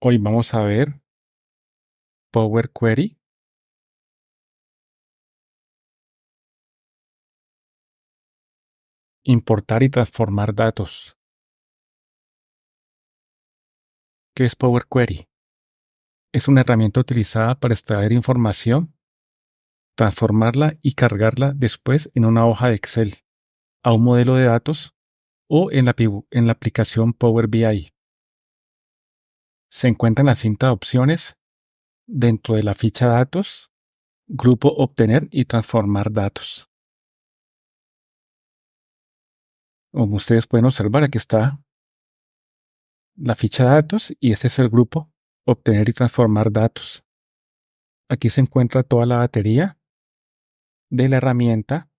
Hoy vamos a ver Power Query, importar y transformar datos. ¿Qué es Power Query? Es una herramienta utilizada para extraer información, transformarla y cargarla después en una hoja de Excel, a un modelo de datos o en la aplicación Power BI. Se encuentra en la cinta de opciones dentro de la ficha Datos, Grupo Obtener y Transformar datos. Como ustedes pueden observar, aquí está la ficha Datos y este es el grupo Obtener y Transformar datos. Aquí se encuentra toda la batería de la herramienta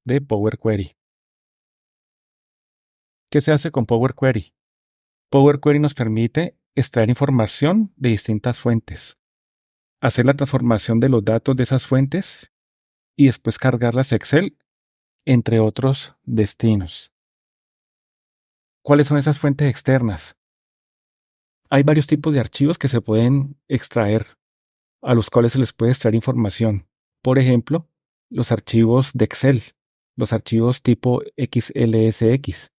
de Power Query. ¿Qué se hace con Power Query? Power Query nos permite extraer información de distintas fuentes, hacer la transformación de los datos de esas fuentes y después cargarlas a Excel, entre otros destinos. ¿Cuáles son esas fuentes externas? Hay varios tipos de archivos que se pueden extraer, a los cuales se les puede extraer información. Por ejemplo, los archivos de Excel, los archivos tipo XLSX.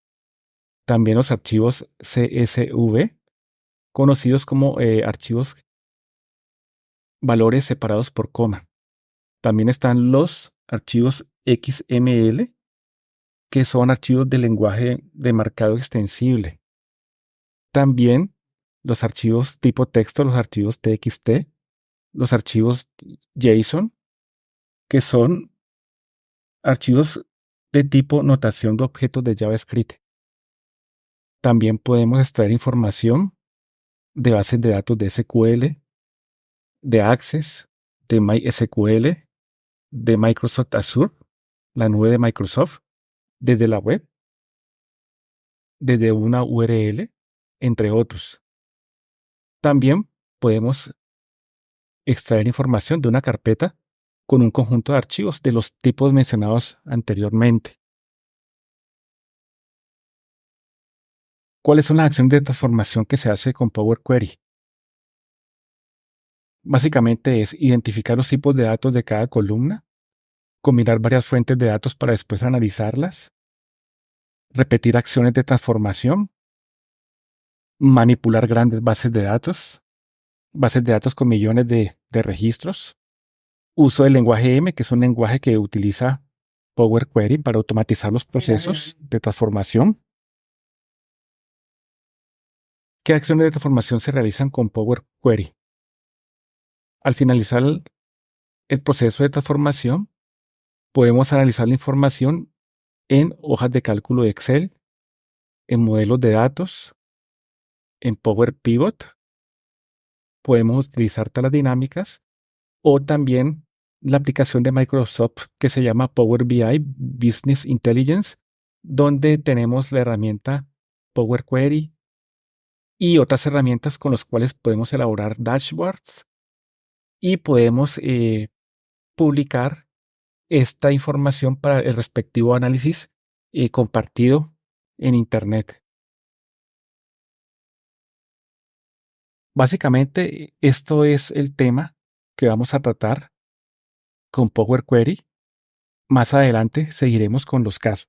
También los archivos CSV, conocidos como archivos valores separados por coma. También están los archivos XML, que son archivos de lenguaje de marcado extensible. También los archivos tipo texto, los archivos TXT, los archivos JSON, que son archivos de tipo notación de objetos de JavaScript. También podemos extraer información de bases de datos de SQL, de Access, de MySQL, de Microsoft Azure, la nube de Microsoft, desde la web, desde una URL, entre otros. También podemos extraer información de una carpeta con un conjunto de archivos de los tipos mencionados anteriormente. ¿Cuáles son las acciones de transformación que se hace con Power Query? Básicamente es identificar los tipos de datos de cada columna, combinar varias fuentes de datos para después analizarlas, repetir acciones de transformación, manipular grandes bases de datos con millones de registros, uso del lenguaje M, que es un lenguaje que utiliza Power Query para automatizar los procesos de transformación. ¿Qué acciones de transformación se realizan con Power Query? Al finalizar el proceso de transformación, podemos analizar la información en hojas de cálculo de Excel, en modelos de datos, en Power Pivot. Podemos utilizar tablas dinámicas o también la aplicación de Microsoft que se llama Power BI Business Intelligence, donde tenemos la herramienta Power Query y otras herramientas con las cuales podemos elaborar dashboards y podemos publicar esta información para el respectivo análisis compartido en Internet. Básicamente, esto es el tema que vamos a tratar con Power Query. Más adelante seguiremos con los casos.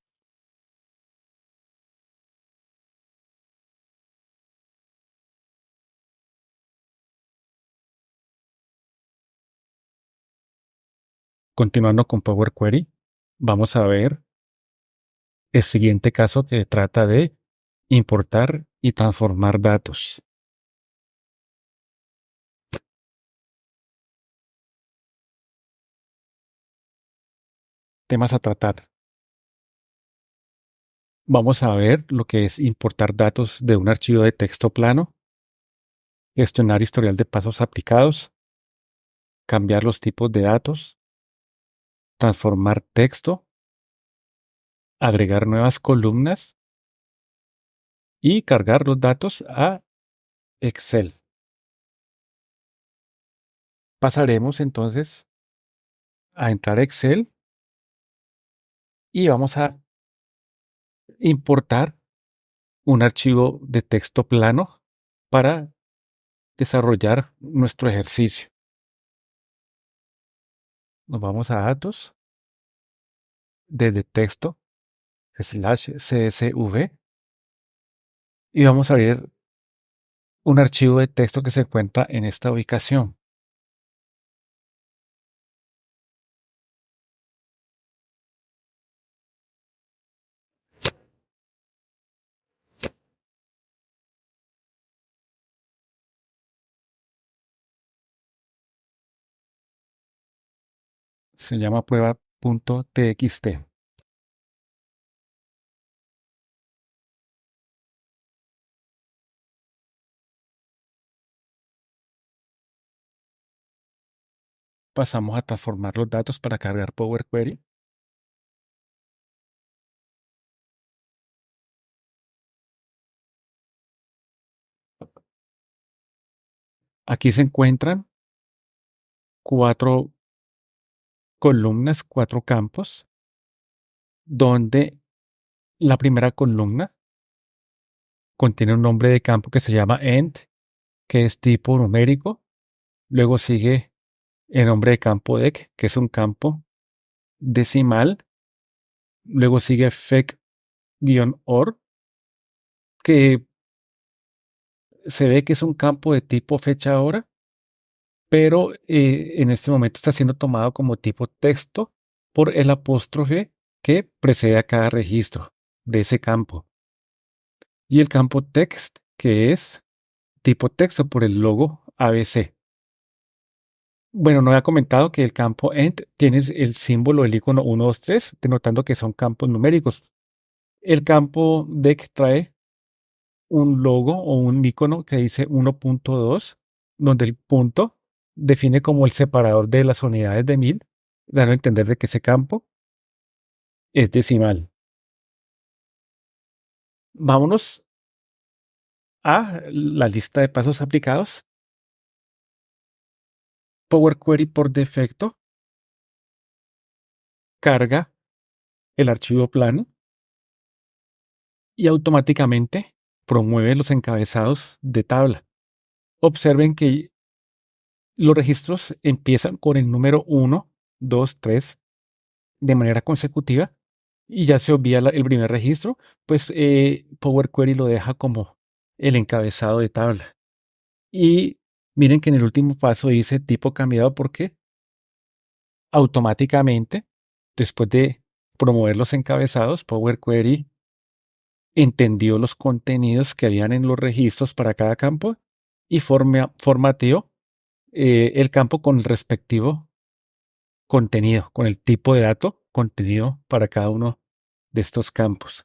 Continuando con Power Query, vamos a ver el siguiente caso que trata de importar y transformar datos. Temas a tratar. Vamos a ver lo que es importar datos de un archivo de texto plano, gestionar historial de pasos aplicados, cambiar los tipos de datos, transformar texto, agregar nuevas columnas y cargar los datos a Excel. Pasaremos entonces a entrar a Excel y vamos a importar un archivo de texto plano para desarrollar nuestro ejercicio. Nos vamos a datos, desde texto, /CSV, y vamos a abrir un archivo de texto que se encuentra en esta ubicación. Se llama prueba.txt. Pasamos a transformar los datos para cargar Power Query. Aquí se encuentran 4 columnas, 4 campos, donde la primera columna contiene un nombre de campo que se llama int, que es tipo numérico. Luego sigue el nombre de campo dec, que es un campo decimal. Luego sigue fec-or, que se ve que es un campo de tipo fecha-hora, pero en este momento está siendo tomado como tipo texto por el apóstrofe que precede a cada registro de ese campo. Y el campo text, que es tipo texto por el logo ABC. Bueno, no había comentado que el campo ent tiene el símbolo, el icono 1, 2, 3, denotando que son campos numéricos. El campo dec trae un logo o un icono que dice 1.2, donde el punto define como el separador de las unidades de 1000, dando a entender de que ese campo es decimal. Vámonos a la lista de pasos aplicados. Power Query por defecto carga el archivo plano y automáticamente promueve los encabezados de tabla. Observen que los registros empiezan con el número 1, 2, 3 de manera consecutiva y ya se obvia el primer registro, pues Power Query lo deja como el encabezado de tabla. Y miren que en el último paso dice tipo cambiado porque automáticamente, después de promover los encabezados, Power Query entendió los contenidos que habían en los registros para cada campo y formateó el campo con el respectivo contenido, con el tipo de dato contenido para cada uno de estos campos.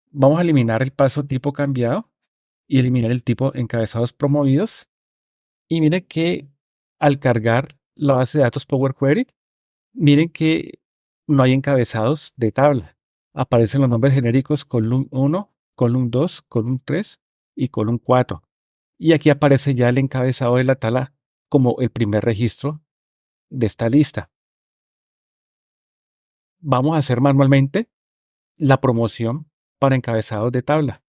Vamos a eliminar el paso tipo cambiado y eliminar el tipo encabezados promovidos. Y miren que al cargar la base de datos Power Query, miren que no hay encabezados de tabla. Aparecen los nombres genéricos column 1, column 2, column 3 y column 4. Y aquí aparece ya el encabezado de la tabla como el primer registro de esta lista. Vamos a hacer manualmente la promoción para encabezados de tabla.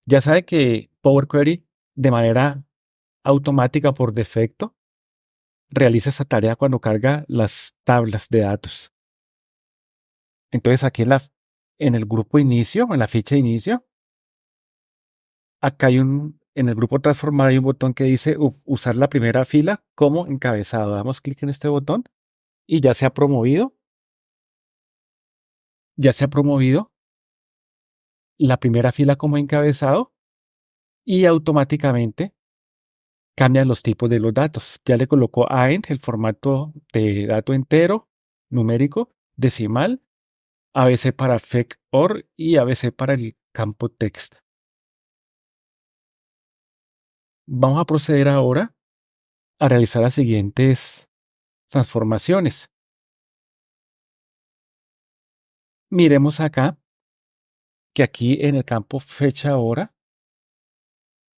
Ya sabe que Power Query de manera automática por defecto realiza esa tarea cuando carga las tablas de datos. Entonces aquí en el grupo inicio, en la ficha de inicio, acá hay en el grupo transformar hay un botón que dice usar la primera fila como encabezado. Damos clic en este botón y ya se ha promovido. Ya se ha promovido la primera fila como encabezado y automáticamente cambian los tipos de los datos. Ya le colocó AENT, el formato de dato entero, numérico, decimal, ABC para fec-or y ABC para el campo text. Vamos a proceder ahora a realizar las siguientes transformaciones. Miremos acá que aquí en el campo fecha-hora,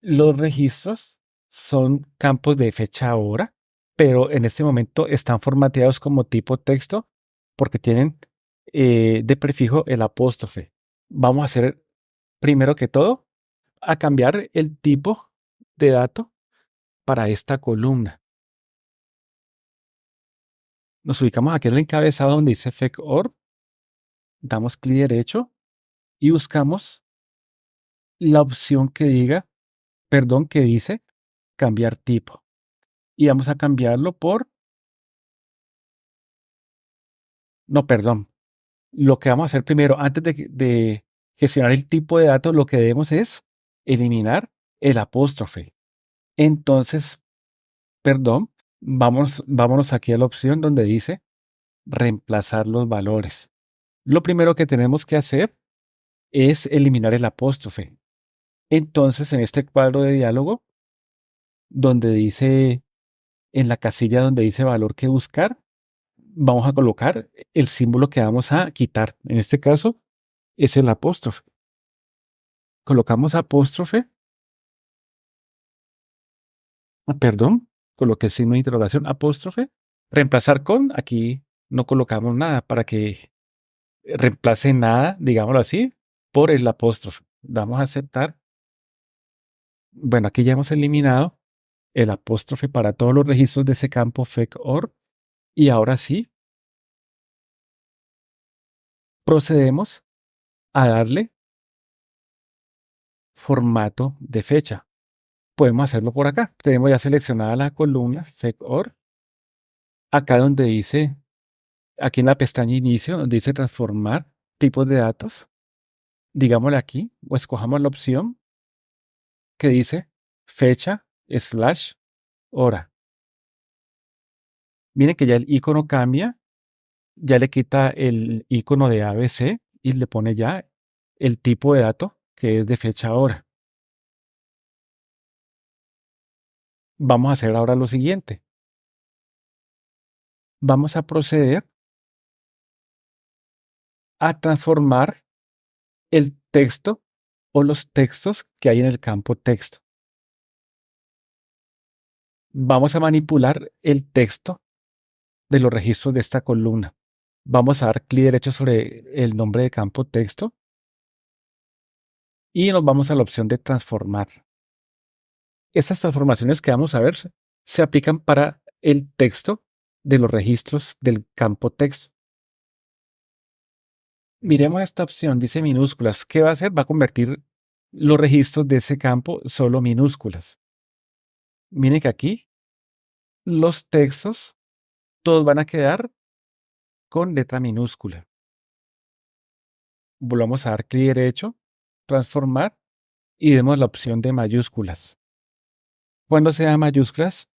los registros son campos de fecha-hora, pero en este momento están formateados como tipo texto porque tienen de prefijo el apóstrofe. Vamos a hacer primero que todo a cambiar el tipo de dato para esta columna. Nos ubicamos aquí en el encabezado donde dice FEC.org, damos clic derecho y buscamos la opción que dice cambiar tipo. Y vamos a cambiarlo por, no, perdón. Lo que vamos a hacer primero, antes de gestionar el tipo de datos, lo que debemos es eliminar el apóstrofe. Entonces, perdón, vámonos aquí a la opción donde dice reemplazar los valores. Lo primero que tenemos que hacer es eliminar el apóstrofe. Entonces, en este cuadro de diálogo, donde dice, en la casilla donde dice valor que buscar, vamos a colocar el símbolo que vamos a quitar. En este caso, es el apóstrofe. Colocamos apóstrofe. Perdón, coloqué signo de interrogación, apóstrofe. Reemplazar con, aquí no colocamos nada para que reemplace nada, digámoslo así, por el apóstrofe. Damos a aceptar. Bueno, aquí ya hemos eliminado el apóstrofe para todos los registros de ese campo FEC.org. Y ahora sí, procedemos a darle formato de fecha. Podemos hacerlo por acá. Tenemos ya seleccionada la columna FEC.org. Acá donde dice, aquí en la pestaña inicio, donde dice transformar tipos de datos, digámosle aquí, o escojamos la opción que dice fecha/hora. Miren que ya el icono cambia, ya le quita el icono de ABC y le pone ya el tipo de dato que es de fecha/hora. Vamos a hacer ahora lo siguiente. Vamos a proceder a transformar el texto o los textos que hay en el campo texto. Vamos a manipular el texto de los registros de esta columna. Vamos a dar clic derecho sobre el nombre de campo texto y nos vamos a la opción de transformar. Estas transformaciones que vamos a ver se aplican para el texto de los registros del campo texto. Miremos esta opción, dice minúsculas. ¿Qué va a hacer? Va a convertir los registros de ese campo solo minúsculas. Miren que aquí los textos todos van a quedar con letra minúscula. Volvamos a dar clic derecho, transformar y demos la opción de mayúsculas. Cuando sea mayúsculas,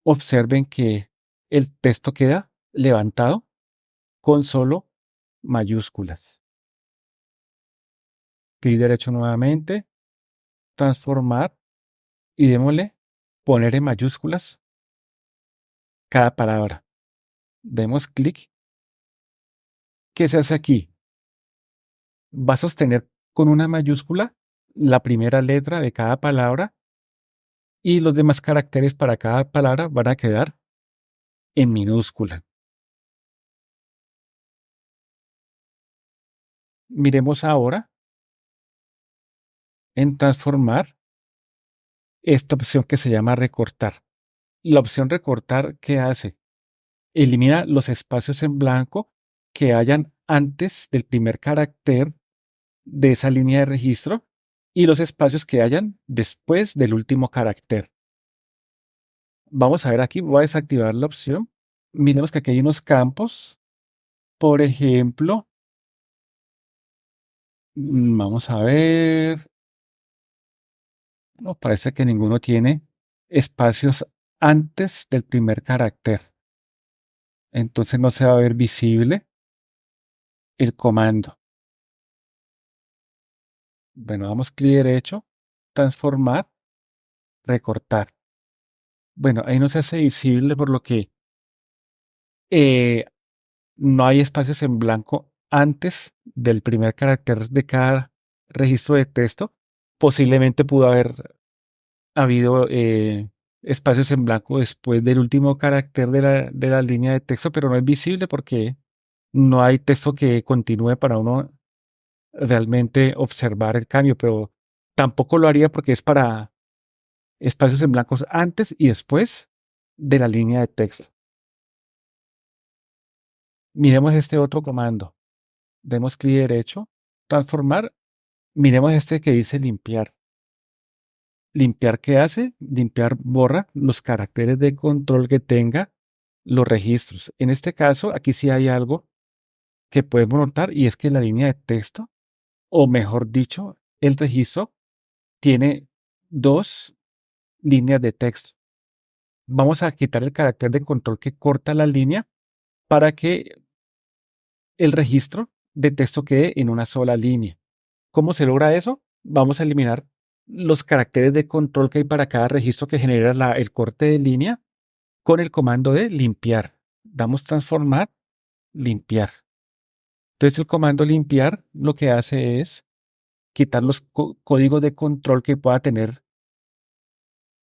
observen que el texto queda levantado con solo mayúsculas. Clic derecho nuevamente, transformar y démosle poner en mayúsculas cada palabra. Demos clic. ¿Qué se hace aquí? Va a sostener con una mayúscula la primera letra de cada palabra y los demás caracteres para cada palabra van a quedar en minúscula. Miremos ahora en transformar esta opción que se llama recortar. La opción recortar, ¿qué hace? Elimina los espacios en blanco que hayan antes del primer carácter de esa línea de registro y los espacios que hayan después del último carácter. Vamos a ver aquí, voy a desactivar la opción. Miremos que aquí hay unos campos. Por ejemplo, vamos a ver. No, parece que ninguno tiene espacios antes del primer carácter. Entonces no se va a ver visible el comando. Bueno, damos clic derecho, transformar, recortar. Bueno, ahí no se hace visible por lo que no hay espacios en blanco antes del primer carácter de cada registro de texto. Posiblemente pudo haber habido espacios en blanco después del último carácter de la línea de texto, pero no es visible porque no hay texto que continúe para uno realmente observar el cambio, pero tampoco lo haría porque es para espacios en blancos antes y después de la línea de texto. Miremos este otro comando. Demos clic derecho, transformar. Miremos este que dice limpiar. ¿Limpiar qué hace? Limpiar borra los caracteres de control que tenga los registros. En este caso, aquí sí hay algo que podemos notar y es que la línea de texto, o mejor dicho, el registro tiene dos líneas de texto. Vamos a quitar el carácter de control que corta la línea para que el registro de texto quede en una sola línea. ¿Cómo se logra eso? Vamos a eliminar los caracteres de control que hay para cada registro que genera el corte de línea con el comando de limpiar. Damos transformar, limpiar. Entonces el comando limpiar lo que hace es quitar los códigos de control que pueda tener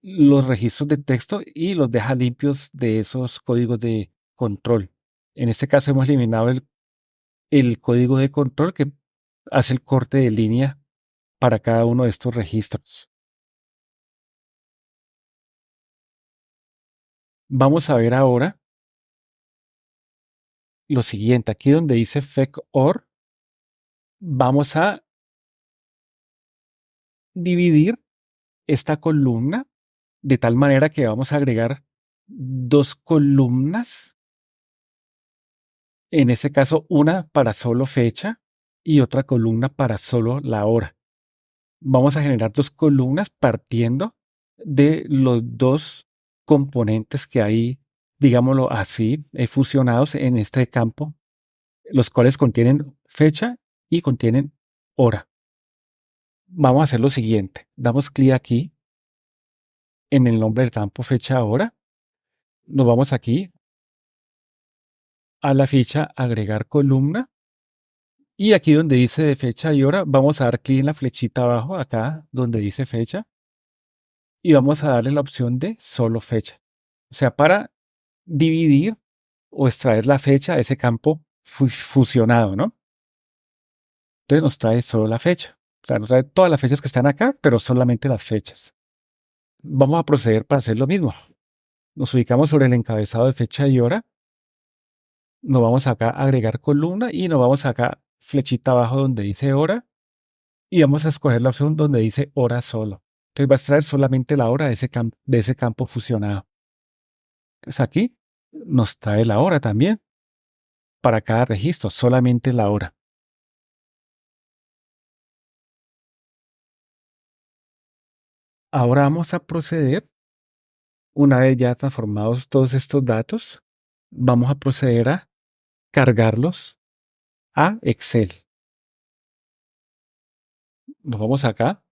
los registros de texto y los deja limpios de esos códigos de control. En este caso hemos eliminado el código de control que hace el corte de línea para cada uno de estos registros. Vamos a ver ahora lo siguiente. Aquí donde dice FEC-OR, vamos a dividir esta columna de tal manera que vamos a agregar dos columnas. En este caso, una para solo fecha y otra columna para solo la hora. Vamos a generar dos columnas partiendo de los dos componentes que hay, digámoslo así, fusionados en este campo, los cuales contienen fecha y contienen hora. Vamos a hacer lo siguiente. Damos clic aquí en el nombre del campo fecha hora. Nos vamos aquí a la ficha agregar columna. Y aquí donde dice de fecha y hora, vamos a dar clic en la flechita abajo, acá donde dice fecha. Y vamos a darle la opción de solo fecha. O sea, para dividir o extraer la fecha de ese campo fusionado, ¿no? Entonces nos trae solo la fecha. O sea, nos trae todas las fechas que están acá, pero solamente las fechas. Vamos a proceder para hacer lo mismo. Nos ubicamos sobre el encabezado de fecha y hora. Nos vamos acá a agregar columna y nos vamos acá flechita abajo donde dice hora. Y vamos a escoger la opción donde dice hora solo. Entonces va a extraer solamente la hora de ese campo fusionado. Entonces aquí nos trae la hora también. Para cada registro, solamente la hora. Ahora vamos a proceder, una vez ya transformados todos estos datos, vamos a proceder a cargarlos a Excel. Nos vamos acá,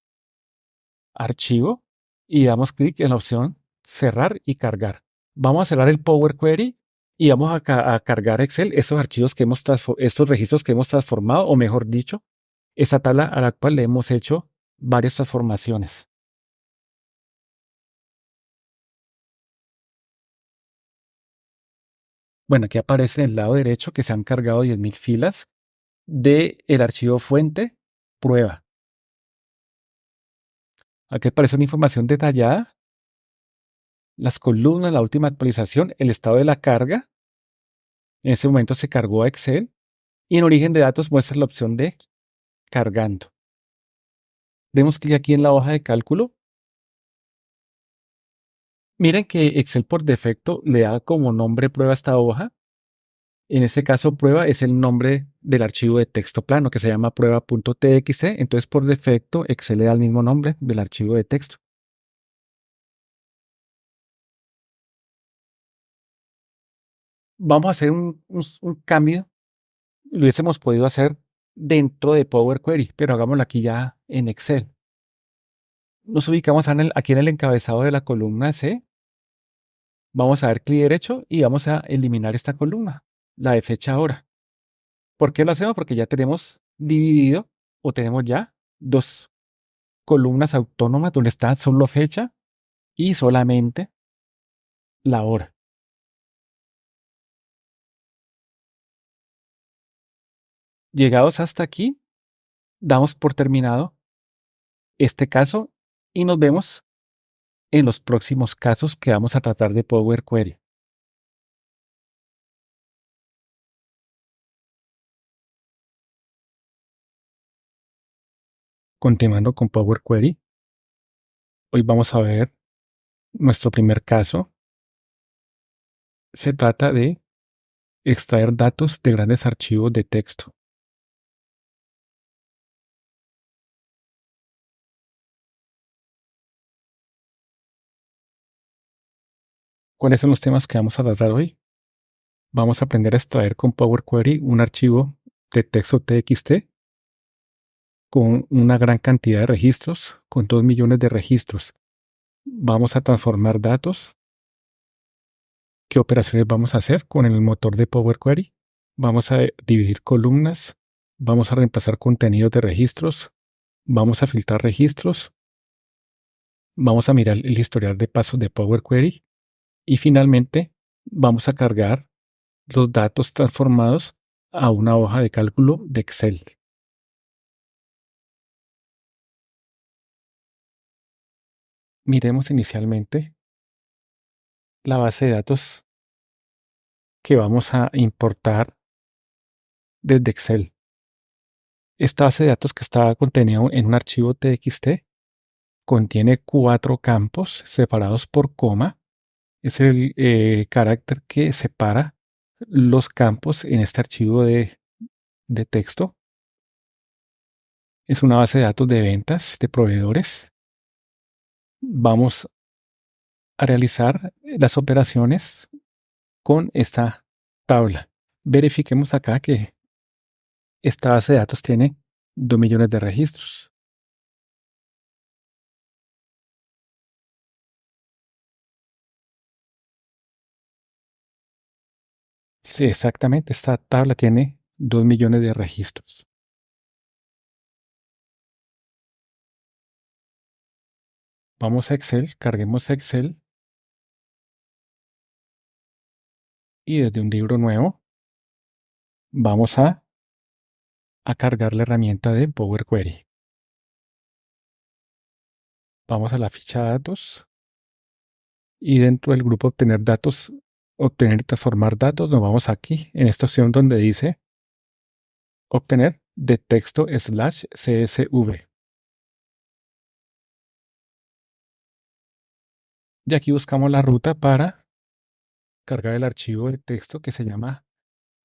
archivo, y damos clic en la opción cerrar y cargar. Vamos a cerrar el Power Query y vamos a cargar Excel estos archivos que estos registros que hemos transformado, o mejor dicho, esta tabla a la cual le hemos hecho varias transformaciones. Bueno, aquí aparece en el lado derecho que se han cargado 10.000 filas del archivo fuente prueba. Aquí aparece una información detallada, las columnas, la última actualización, el estado de la carga. En este momento se cargó a Excel y en origen de datos muestra la opción de cargando. Demos clic aquí en la hoja de cálculo. Miren que Excel por defecto le da como nombre prueba a esta hoja. En este caso, prueba es el nombre del archivo de texto plano que se llama prueba.txt. Entonces, por defecto, Excel le da el mismo nombre del archivo de texto. Vamos a hacer un cambio. Lo hubiésemos podido hacer dentro de Power Query, pero hagámoslo aquí ya en Excel. Nos ubicamos aquí en el encabezado de la columna C. Vamos a dar clic derecho y vamos a eliminar esta columna, la de fecha hora. ¿Por qué lo hacemos? Porque ya tenemos dividido o tenemos ya dos columnas autónomas donde está solo fecha y solamente la hora. Llegados hasta aquí, damos por terminado este caso y nos vemos en los próximos casos que vamos a tratar de Power Query. Continuando con Power Query, hoy vamos a ver nuestro primer caso. Se trata de extraer datos de grandes archivos de texto. ¿Cuáles son los temas que vamos a tratar hoy? Vamos a aprender a extraer con Power Query un archivo de texto TXT con una gran cantidad de registros, con 2 millones de registros. Vamos a transformar datos. ¿Qué operaciones vamos a hacer con el motor de Power Query? Vamos a dividir columnas, vamos a reemplazar contenidos de registros, vamos a filtrar registros, vamos a mirar el historial de pasos de Power Query y finalmente vamos a cargar los datos transformados a una hoja de cálculo de Excel. Miremos inicialmente la base de datos que vamos a importar desde Excel. Esta base de datos que está contenida en un archivo TXT contiene 4 campos separados por coma. Es el carácter que separa los campos en este archivo de texto. Es una base de datos de ventas de proveedores. Vamos a realizar las operaciones con esta tabla. Verifiquemos acá que esta base de datos tiene 2 millones de registros. Sí, exactamente, esta tabla tiene 2 millones de registros. Vamos a Excel, carguemos Excel y desde un libro nuevo vamos a cargar la herramienta de Power Query. Vamos a la ficha datos y dentro del grupo obtener datos, obtener y transformar datos, nos vamos aquí en esta opción donde dice obtener de texto /CSV. Y aquí buscamos la ruta para cargar el archivo de texto que se llama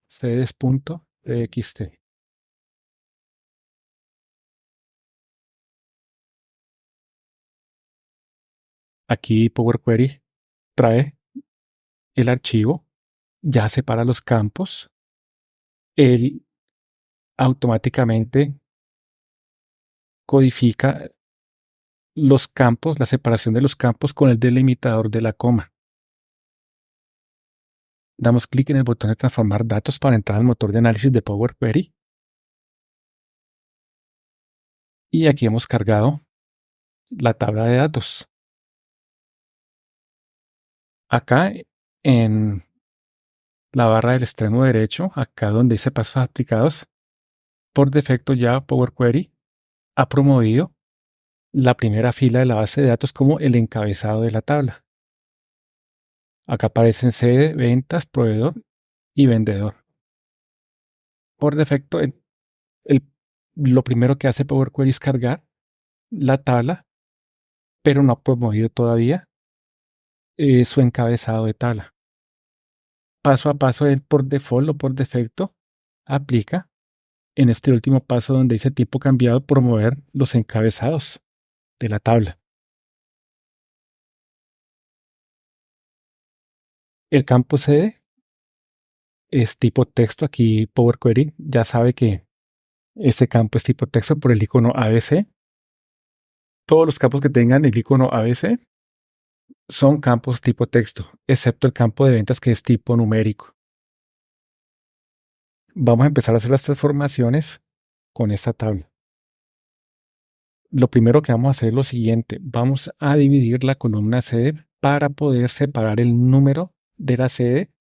cedes.txt. Aquí Power Query trae el archivo, ya separa los campos, él automáticamente codifica los campos, la separación de los campos con el delimitador de la coma. Damos clic en el botón de transformar datos para entrar al motor de análisis de Power Query. Y aquí hemos cargado la tabla de datos. Acá en la barra del extremo derecho, acá donde dice pasos aplicados, por defecto ya Power Query ha promovido la primera fila de la base de datos como el encabezado de la tabla. Acá aparecen sede, ventas, proveedor y vendedor. Por defecto, lo primero que hace Power Query es cargar la tabla, pero no ha promovido todavía su encabezado de tabla. Paso a paso, él por default o por defecto aplica en este último paso donde dice tipo cambiado promover los encabezados de la tabla. El campo sede es tipo texto. Aquí Power Query ya sabe que ese campo es tipo texto por el icono ABC. Todos los campos que tengan el icono ABC son campos tipo texto, excepto el campo de ventas que es tipo numérico. Vamos a empezar a hacer las transformaciones con esta tabla. Lo primero que vamos a hacer es lo siguiente. Vamos a dividir la columna sede para poder separar el número de la sede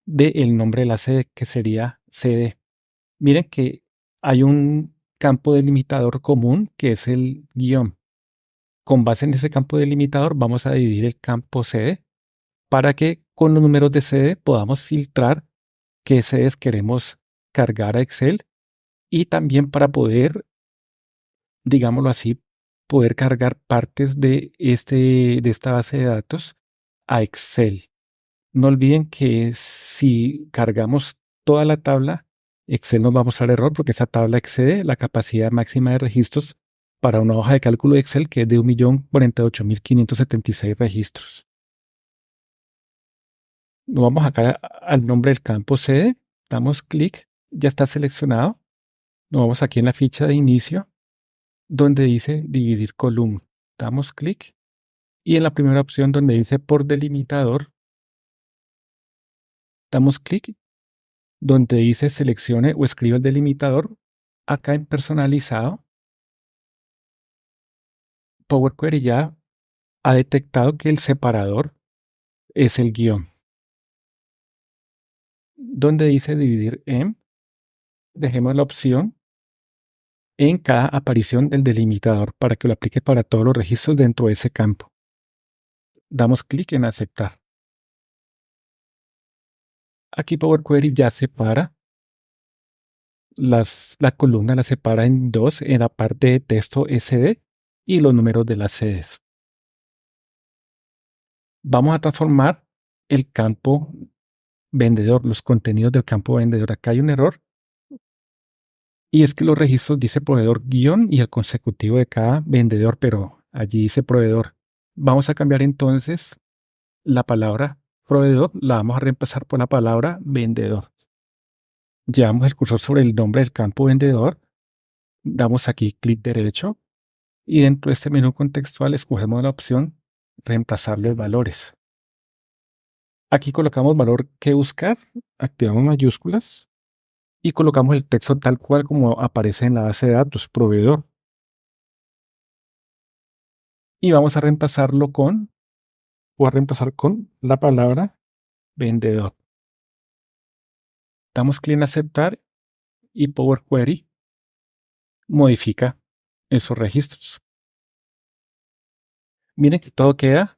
del nombre de la sede, que sería CD. Miren que hay un campo delimitador común que es el guión. Con base en ese campo delimitador vamos a dividir el campo sede para que con los números de sede podamos filtrar qué sedes queremos cargar a Excel y también para poder, digámoslo así, poder cargar partes de esta base de datos a Excel. No olviden que si cargamos toda la tabla, Excel nos va a mostrar error porque esa tabla excede la capacidad máxima de registros para una hoja de cálculo de Excel que es de 1.048.576 registros. Nos vamos acá al nombre del campo sede, damos clic, ya está seleccionado. Nos vamos aquí en la ficha de inicio donde dice dividir columna. Damos clic y en la primera opción donde dice por delimitador, damos clic donde dice seleccione o escriba el delimitador. Acá en personalizado, Power Query ya ha detectado que el separador es el guión. Donde dice dividir en, dejemos la opción en cada aparición del delimitador para que lo aplique para todos los registros dentro de ese campo. Damos clic en aceptar. Aquí Power Query ya separa la columna, la separa en dos en la parte de texto SD y los números de las sedes. Vamos a transformar el campo vendedor, los contenidos del campo vendedor. Acá hay un error y es que los registros dice proveedor guión y el consecutivo de cada vendedor, pero allí dice proveedor. Vamos a cambiar entonces la palabra proveedor, la vamos a reemplazar por la palabra vendedor. Llevamos el cursor sobre el nombre del campo vendedor, damos aquí clic derecho y dentro de este menú contextual escogemos la opción reemplazar los valores. Aquí colocamos valor que buscar, activamos mayúsculas y colocamos el texto tal cual como aparece en la base de datos, proveedor. Y vamos a reemplazarlo o a reemplazar con la palabra vendedor. Damos clic en aceptar y Power Query modifica esos registros. Miren que todo queda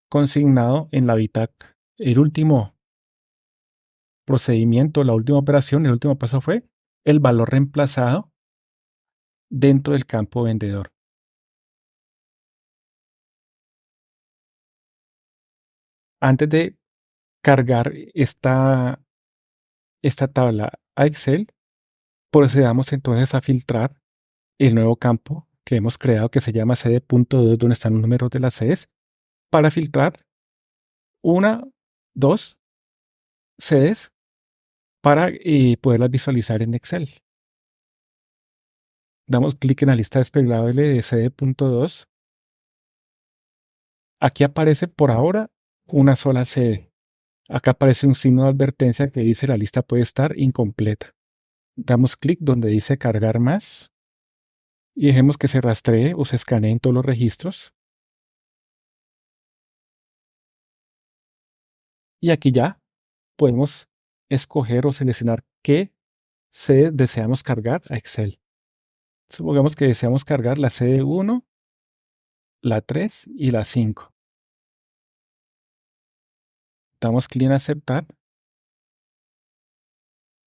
consignado en la bitácora. El último procedimiento, la última operación, el último paso fue el valor reemplazado dentro del campo vendedor. Antes de cargar esta tabla a Excel, procedamos entonces a filtrar el nuevo campo que hemos creado que se llama sede.2, donde están los números de las sedes, para filtrar una, dos sedes para poderlas visualizar en Excel. Damos clic en la lista desplegable de sede.2. Aquí aparece por ahora una sola sede. Acá aparece un signo de advertencia que dice la lista puede estar incompleta. Damos clic donde dice cargar más y dejemos que se rastree o se escaneen todos los registros. Y aquí ya podemos escoger o seleccionar qué sede deseamos cargar a Excel. Supongamos que deseamos cargar la sede 1, la 3 y la 5. Damos clic en aceptar.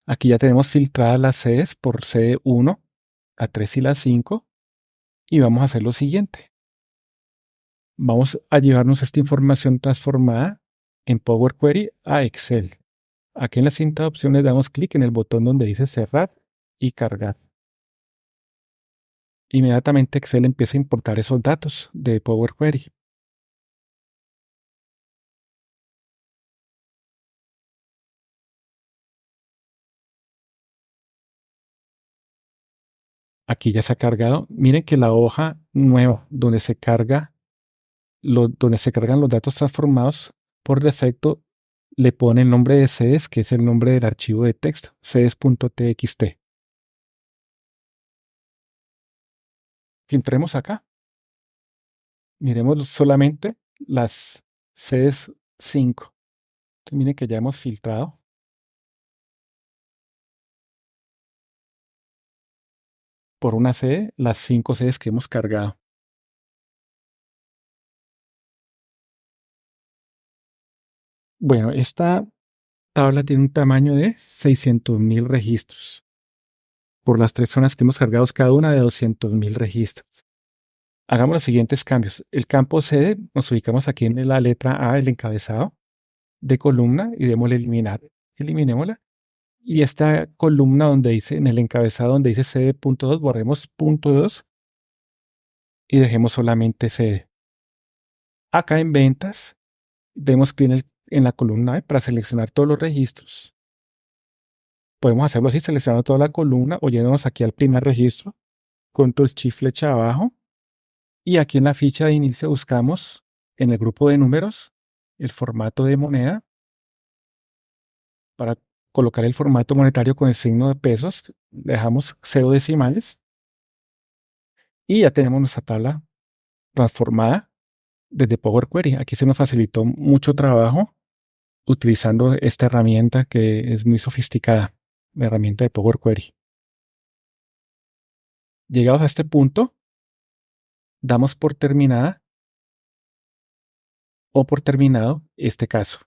Aquí ya tenemos filtradas las sedes por sede 1, la 3 y la 5. Y vamos a hacer lo siguiente. Vamos a llevarnos esta información transformada en Power Query a Excel. Aquí en la cinta de opciones damos clic en el botón donde dice cerrar y cargar. Inmediatamente Excel empieza a importar esos datos de Power Query. Aquí ya se ha cargado. Miren que la hoja nueva donde se cargan los datos transformados, por defecto le pone el nombre de sedes, que es el nombre del archivo de texto, sedes.txt. Filtremos acá. Miremos solamente las sedes 5. Entonces, miren que ya hemos filtrado por una sede las 5 sedes que hemos cargado. Bueno, esta tabla tiene un tamaño de 600.000 registros por las tres zonas que hemos cargado cada una de 200.000 registros. Hagamos los siguientes cambios. El campo sede nos ubicamos aquí en la letra A, el encabezado de columna, y démosle eliminar. Eliminémosla. Y esta columna donde dice, en el encabezado donde dice sede.2, borremos .2 y dejemos solamente sede. Acá en ventas, demos clic en la columna E para seleccionar todos los registros. Podemos hacerlo así, seleccionando toda la columna o yéndonos aquí al primer registro, Control Shift flecha abajo, y aquí en la ficha de inicio buscamos en el grupo de números el formato de moneda para colocar el formato monetario con el signo de pesos. Dejamos 0 decimales y ya tenemos nuestra tabla transformada desde Power Query. Aquí se nos facilitó mucho trabajo utilizando esta herramienta que es muy sofisticada, la herramienta de Power Query. Llegados a este punto, damos por terminada o por terminado este caso.